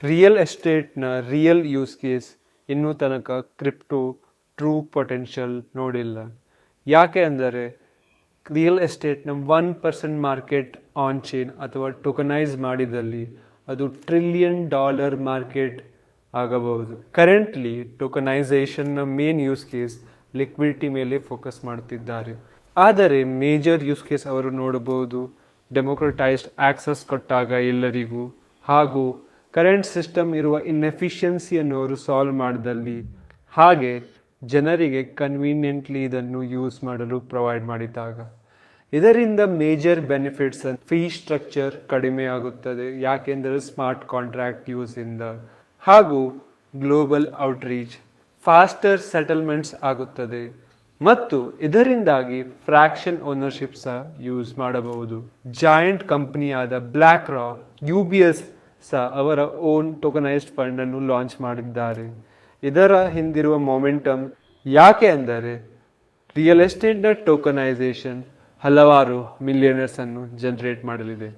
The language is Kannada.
ರಿಯಲ್ ಎಸ್ಟೇಟ್ನ ರಿಯಲ್ ಯೂಸ್ ಕೇಸ್ ಇನ್ನೂ ತನಕ ಕ್ರಿಪ್ಟೋ ಟ್ರೂ ಪೊಟೆನ್ಷಿಯಲ್ ನೋಡಿಲ್ಲ. ಯಾಕೆ ಅಂದರೆ ರಿಯಲ್ ಎಸ್ಟೇಟ್ನ 1% ಮಾರ್ಕೆಟ್ ಆನ್ ಚೈನ್ ಅಥವಾ ಟೋಕನೈಸ್ ಮಾಡಿದಲ್ಲಿ ಅದು $1 ಟ್ರಿಲಿಯನ್ ಮಾರ್ಕೆಟ್ ಆಗಬಹುದು. ಕರೆಂಟ್ಲಿ ಟೋಕನೈಸೇಷನ್ನ ಮೇನ್ ಯೂಸ್ ಕೇಸ್ ಲಿಕ್ವಿಡಿಟಿ ಮೇಲೆ ಫೋಕಸ್ ಮಾಡುತ್ತಿದ್ದಾರೆ. ಆದರೆ ಮೇಜರ್ ಯೂಸ್ ಕೇಸ್ ಅವರು ನೋಡಬಹುದು ಡೆಮೋಕ್ರಟೈಸ್ಡ್ ಆಕ್ಸೆಸ್ ಕೊಟ್ಟಾಗ ಎಲ್ಲರಿಗೂ, ಹಾಗೂ ಕರೆಂಟ್ ಸಿಸ್ಟಮ್ ಇರುವ ಇನ್ಎಫಿಷಿಯನ್ಸಿಯನ್ನು ಅವರು ಸಾಲ್ವ್ ಮಾಡಿದಲ್ಲಿ, ಹಾಗೆ ಜನರಿಗೆ ಕನ್ವೀನಿಯೆಂಟ್ಲಿ ಇದನ್ನು ಯೂಸ್ ಮಾಡಲು ಪ್ರೊವೈಡ್ ಮಾಡಿದಾಗ. ಇದರಿಂದ ಮೇಜರ್ ಬೆನಿಫಿಟ್ಸ್ ಫೀ ಸ್ಟ್ರಕ್ಚರ್ ಕಡಿಮೆ ಆಗುತ್ತದೆ, ಯಾಕೆಂದರೆ ಸ್ಮಾರ್ಟ್ ಕಾಂಟ್ರಾಕ್ಟ್ ಯೂಸಿಂದ, ಹಾಗೂ ಗ್ಲೋಬಲ್ ಔಟ್ರೀಚ್, ಫಾಸ್ಟರ್ ಸೆಟಲ್ಮೆಂಟ್ಸ್ ಆಗುತ್ತದೆ, ಮತ್ತು ಇದರಿಂದಾಗಿ ಫ್ರಾಕ್ಷನ್ ಓನರ್ಶಿಪ್ ಸಹ ಯೂಸ್ ಮಾಡಬಹುದು. ಜಾಯಿಂಟ್ ಕಂಪನಿಯಾದ ಬ್ಲ್ಯಾಕ್ ರಾಕ್, UBS ಸಹ ಅವರ ಓನ್ ಟೋಕನೈಸ್ಡ್ ಫಂಡ್ ಅನ್ನು ಲಾಂಚ್ ಮಾಡಿದ್ದಾರೆ. ಇದರ ಹಿಂದಿರುವ ಮೊಮೆಂಟಮ್ ಯಾಕೆ ಅಂದರೆ ರಿಯಲ್ ಎಸ್ಟೇಟ್ನ ಟೋಕನೈಸೇಷನ್ ಹಲವಾರು ಮಿಲಿಯನರ್ಸ್ ಅನ್ನು ಜನರೇಟ್ ಮಾಡಲಿದೆ.